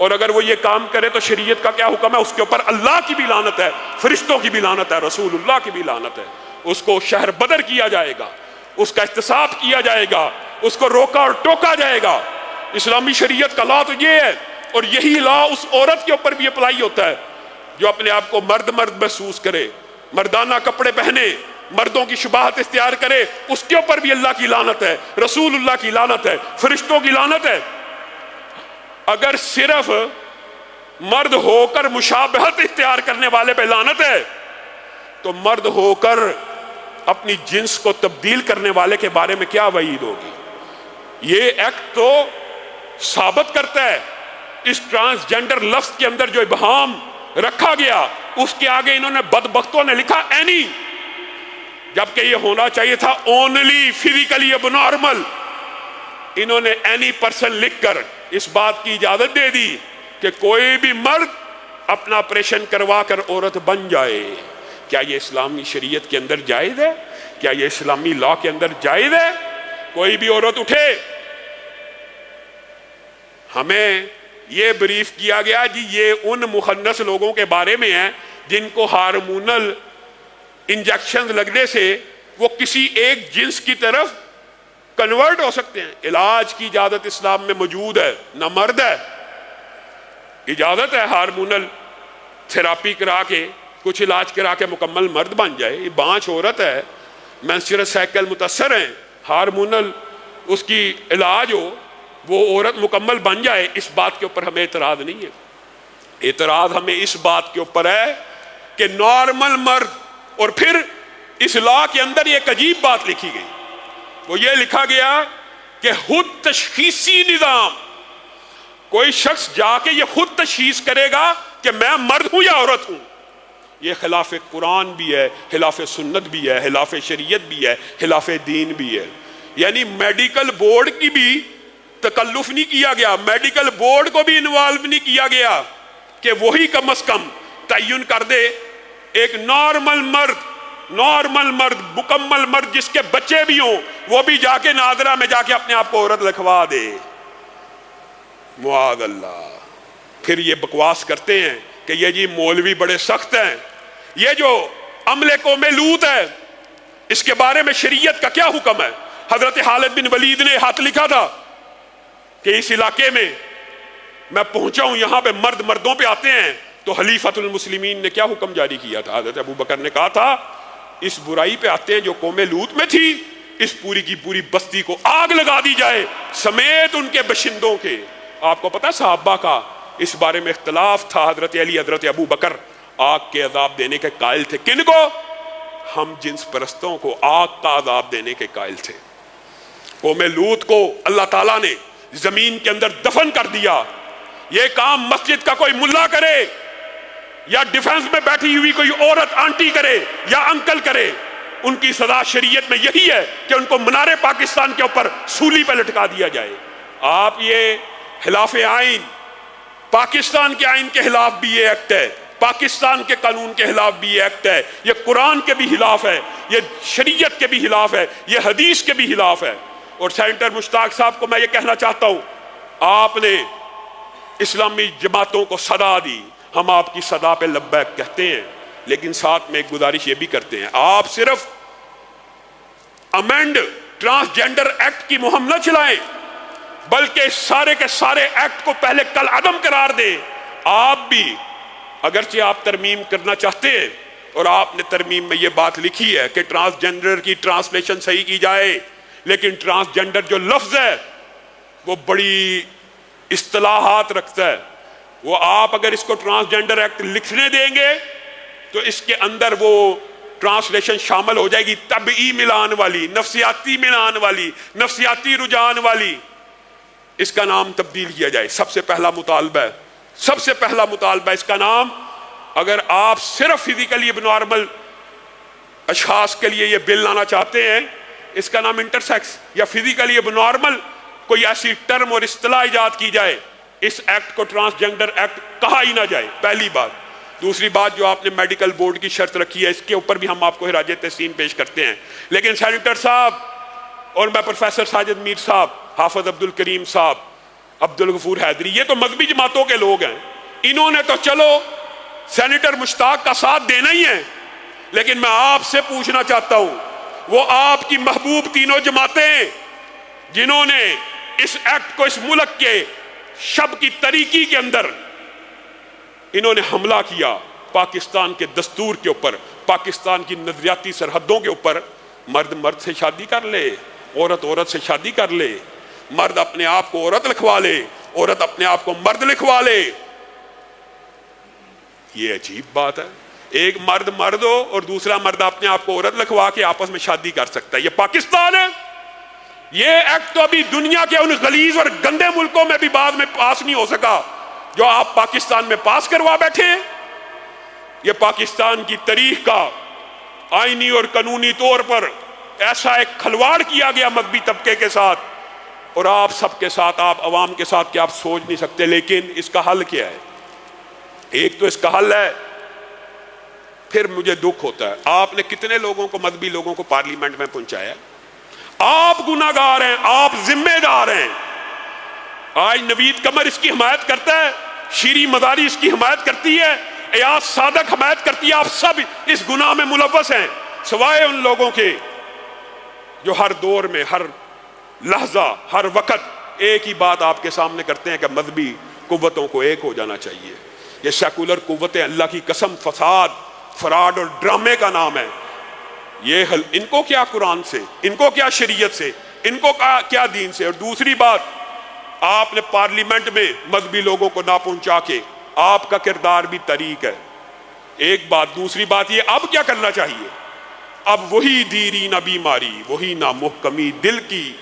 اور اگر وہ یہ کام کرے تو شریعت کا کیا حکم ہے؟ اس کے اوپر اللہ کی بھی لعنت ہے، فرشتوں کی بھی لعنت ہے، رسول اللہ کی بھی لعنت ہے. اس کو شہر بدر کیا جائے گا، اس کا احتساب کیا جائے گا، اس کو روکا اور ٹوکا جائے گا. اسلامی شریعت کا لا تو یہ ہے، اور یہی لا اس عورت کے اوپر بھی اپلائی ہوتا ہے جو اپنے آپ کو مرد محسوس کرے، مردانہ کپڑے پہنے، مردوں کی شباہت اختیار کرے. اس کے اوپر بھی اللہ کی لعنت ہے، رسول اللہ کی لعنت ہے، فرشتوں کی لعنت ہے. اگر صرف مرد ہو کر مشابہت اختیار کرنے والے پہ لعنت ہے تو مرد ہو کر اپنی جنس کو تبدیل کرنے والے کے بارے میں کیا وعید ہوگی؟ یہ ایکٹ تو ثابت کرتا ہے اس ٹرانسجنڈر لفظ کے اندر جو ابہام رکھا گیا، اس کے آگے انہوں نے بدبختوں نے لکھا اینی، جبکہ یہ ہونا چاہیے تھا اونلی فزیکلی اب نارمل. انہوں نے اینی پرسن لکھ کر اس بات کی اجازت دے دی کہ کوئی بھی مرد اپنا آپریشن کروا کر عورت بن جائے. کیا یہ اسلامی شریعت کے اندر جائز ہے؟ کیا یہ اسلامی لا کے اندر جائز ہے؟ کوئی بھی عورت اٹھے، ہمیں یہ بریف کیا گیا جی یہ ان مخنث لوگوں کے بارے میں ہے جن کو ہارمونل انجیکشن لگنے سے وہ کسی ایک جنس کی طرف کنورٹ ہو سکتے ہیں. علاج کی اجازت اسلام میں موجود ہے، نہ مرد ہے، اجازت ہے ہارمونل تھراپی کرا کے کچھ علاج کرا کے مکمل مرد بن جائے. یہ بانچ عورت ہے، مینسچرل سائیکل متاثر ہیں، ہارمونل اس کی علاج ہو، وہ عورت مکمل بن جائے. اس بات کے اوپر ہمیں اعتراض نہیں ہے. اعتراض ہمیں اس بات کے اوپر ہے کہ نارمل مرد، اور پھر اس لا کے اندر ایک عجیب بات لکھی گئی، وہ یہ لکھا گیا کہ خود تشخیصی نظام، کوئی شخص جا کے یہ خود تشخیص کرے گا کہ میں مرد ہوں یا عورت ہوں. یہ خلاف قرآن بھی ہے، خلاف سنت بھی ہے، خلاف شریعت بھی ہے، خلاف دین بھی ہے. یعنی میڈیکل بورڈ کی بھی تکلف نہیں کیا گیا، میڈیکل بورڈ کو بھی انوالو نہیں کیا گیا کہ وہی کم از کم تعین کر دے ایک نارمل مرد مکمل مرد جس کے بچے بھی ہوں، وہ بھی جا کے نادرہ میں جا کے اپنے آپ کو عورت لکھوا دے. معاذ اللہ. پھر یہ بکواس کرتے ہیں کہ یہ جی مولوی بڑے سخت ہیں. یہ جو عملے قوم لوط ہے اس کے بارے میں شریعت کا کیا حکم ہے؟ حضرت خالد بن ولید نے ہاتھ لکھا تھا کہ اس علاقے میں میں پہنچا ہوں، یہاں پہ مرد مردوں پہ آتے ہیں. تو خلیفۃ المسلمین نے کیا حکم جاری کیا تھا؟ حضرت ابو بکر نے کہا تھا اس برائی پہ آتے ہیں جو قوم لوط میں تھی، اس پوری کی پوری بستی کو آگ لگا دی جائے سمیت ان کے باشندوں کے. آپ کو پتا صحابہ کا اس بارے میں اختلاف تھا. حضرت علی، حضرت ابو بکر آگ کے عذاب دینے کے قائل تھے. کن کو؟ ہم جنس پرستوں کو آگ کا عذاب دینے کے قائل تھے. قوم لوط کو اللہ تعالیٰ نے زمین کے اندر دفن کر دیا. یہ کام مسجد کا کوئی ملا کرے یا ڈیفنس میں بیٹھی ہوئی کوئی عورت آنٹی کرے یا انکل کرے، ان کی سزا شریعت میں یہی ہے کہ ان کو منار پاکستان کے اوپر سولی پہ لٹکا دیا جائے. آپ یہ خلاف آئین، پاکستان کے آئین کے خلاف بھی یہ ایکٹ ہے، پاکستان کے قانون کے خلاف بھی یہ ایکٹ ہے، یہ قرآن کے بھی خلاف ہے، یہ شریعت کے بھی خلاف ہے، یہ حدیث کے بھی خلاف ہے. اور سینیٹر مشتاق صاحب کو میں یہ کہنا چاہتا ہوں، آپ نے اسلامی جماعتوں کو صدا دی، ہم آپ کی صدا پہ لبیک کہتے ہیں، لیکن ساتھ میں ایک گزارش یہ بھی کرتے ہیں، آپ صرف امینڈ ٹرانسجنڈر ایکٹ کی مہم نہ چلائیں بلکہ سارے کے سارے ایکٹ کو پہلے کل عدم قرار دیں. آپ بھی اگرچہ آپ ترمیم کرنا چاہتے ہیں اور آپ نے ترمیم میں یہ بات لکھی ہے کہ ٹرانسجنڈر کی ٹرانسلیشن صحیح کی جائے، لیکن ٹرانسجنڈر جو لفظ ہے وہ بڑی اصطلاحات رکھتا ہے. وہ آپ اگر اس کو ٹرانسجنڈر ایکٹ لکھنے دیں گے تو اس کے اندر وہ ٹرانسلیشن شامل ہو جائے گی طبعی ملان والی، نفسیاتی ملان والی، نفسیاتی رجحان والی. اس کا نام تبدیل کیا جائے. سب سے پہلا مطالبہ اس کا نام، اگر آپ صرف فزیکلی اب نارمل اشخاص کے لیے یہ بل لانا چاہتے ہیں، اس کا نام انٹرسیکس یا فزیکلی اب نارمل کوئی ایسی ٹرم اور اصطلاح ایجاد کی جائے، اس ایکٹ کو ٹرانسجنڈر ایکٹ کہا ہی نہ جائے. پہلی بات. دوسری بات جو آپ نے میڈیکل بورڈ کی شرط رکھی ہے، اس کے اوپر بھی ہم آپ کو خراج تحسین پیش کرتے ہیں. لیکن سینیٹر صاحب اور میں پروفیسر ساجد میر صاحب، حافظ عبد الکریم صاحب، عبدالغفور حیدری، یہ تو مذہبی جماعتوں کے لوگ ہیں، انہوں نے تو چلو سینیٹر مشتاق کا ساتھ دینا ہی ہے، لیکن میں آپ سے پوچھنا چاہتا ہوں وہ آپ کی محبوب تینوں جماعتیں جنہوں نے اس ایکٹ کو اس ملک کے شب کی تاریکی کے اندر انہوں نے حملہ کیا پاکستان کے دستور کے اوپر، پاکستان کی نظریاتی سرحدوں کے اوپر، مرد مرد سے شادی کر لے، عورت عورت سے شادی کر لے، مرد اپنے آپ کو عورت لکھوا لے، عورت اپنے آپ کو مرد لکھوا لے، یہ عجیب بات ہے۔ ایک مرد مرد ہو اور دوسرا مرد اپنے آپ کو عورت لکھوا کے آپس میں شادی کر سکتا ہے، یہ پاکستان ہے۔ یہ ایکٹ تو ابھی دنیا کے ان غلیظ اور گندے ملکوں میں بھی بعد میں پاس نہیں ہو سکا جو آپ پاکستان میں پاس کروا بیٹھے ہیں۔ یہ پاکستان کی تاریخ کا آئینی اور قانونی طور پر ایسا ایک کھلواڑ کیا گیا مذہبی طبقے کے ساتھ، اور آپ سب کے ساتھ، آپ عوام کے ساتھ، کہ آپ سوچ نہیں سکتے۔ لیکن اس کا حل کیا ہے؟ ایک تو اس کا حل ہے، پھر مجھے دکھ ہوتا ہے آپ نے کتنے لوگوں کو، مذہبی لوگوں کو پارلیمنٹ میں پہنچایا۔ آپ گناہ گار ہیں، آپ ذمہ دار ہیں۔ آج نوید قمر اس کی حمایت کرتا ہے، شیریں مزاری اس کی حمایت کرتی ہے، ایاز صادق حمایت کرتی ہے، آپ سب اس گناہ میں ملوث ہیں، سوائے ان لوگوں کے جو ہر دور میں، ہر لحظہ، ہر وقت ایک ہی بات آپ کے سامنے کرتے ہیں کہ مذہبی قوتوں کو ایک ہو جانا چاہیے۔ یہ سیکولر قوتیں اللہ کی قسم فساد، فراڈ اور ڈرامے کا نام ہے۔ یہ ان کو کیا قرآن سے، ان کو کیا شریعت سے، ان کو کیا دین سے۔ اور دوسری بات، آپ نے پارلیمنٹ میں مذہبی لوگوں کو نہ پہنچا کے، آپ کا کردار بھی طریق ہے، ایک بات۔ دوسری بات یہ، اب کیا کرنا چاہیے؟ اب وہی دیرینہ بیماری، وہی نامحکمی دل کی،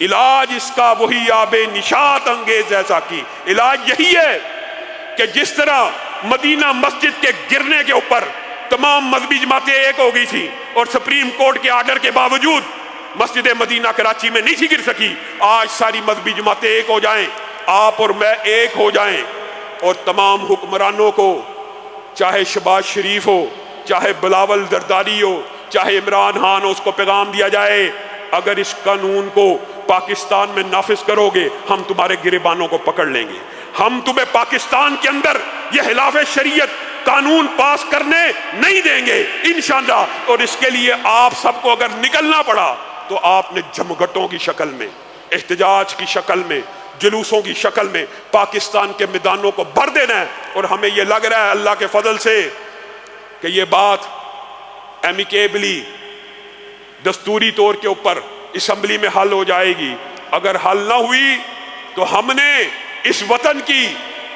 علاج اس کا وہی آب نشاط انگیز ایسا کی۔ علاج یہی ہے کہ جس طرح مدینہ مسجد کے گرنے کے اوپر تمام مذہبی جماعتیں ایک ہو گئی تھی اور سپریم کورٹ کے آرڈر کے باوجود مسجد مدینہ کراچی میں نہیں تھی گر سکی، آج ساری مذہبی جماعتیں ایک ہو جائیں، آپ اور میں ایک ہو جائیں، اور تمام حکمرانوں کو، چاہے شہباز شریف ہو، چاہے بلاول زرداری ہو، چاہے عمران خان ہو، اس کو پیغام دیا جائے اگر اس قانون کو پاکستان میں نافذ کرو گے ہم تمہارے گریبانوں کو پکڑ لیں گے، ہم تمہیں پاکستان کے اندر یہ خلاف شریعت قانون پاس کرنے نہیں دیں گے انشاءاللہ۔ اور اس کے لیے آپ سب کو اگر نکلنا پڑا تو آپ نے جمگھٹوں کی شکل میں، احتجاج کی شکل میں، جلوسوں کی شکل میں پاکستان کے میدانوں کو بھر دینا ہے۔ اور ہمیں یہ لگ رہا ہے اللہ کے فضل سے کہ یہ بات ایمیکیبلی، دستوری طور کے اوپر اسمبلی میں حل ہو جائے گی۔ اگر حل نہ ہوئی تو ہم نے اس وطن کی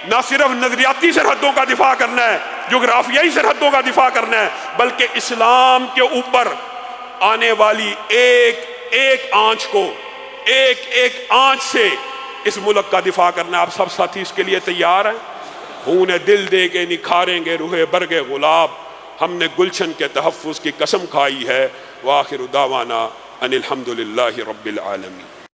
نہ صرف نظریاتی سرحدوں کا دفاع کرنا ہے، جغرافیائی سرحدوں کا دفاع کرنا ہے، بلکہ اسلام کے اوپر آنے والی ایک ایک آنچ کو، ایک ایک آنچ سے اس ملک کا دفاع کرنا ہے۔ آپ سب ساتھی اس کے لیے تیار ہیں؟ خون دل دے کے نکھاریں گے روح برگ گلاب، ہم نے گلشن کے تحفظ کی قسم کھائی ہے۔ وآخر دعوانا ان الحمدللہ رب العالمین۔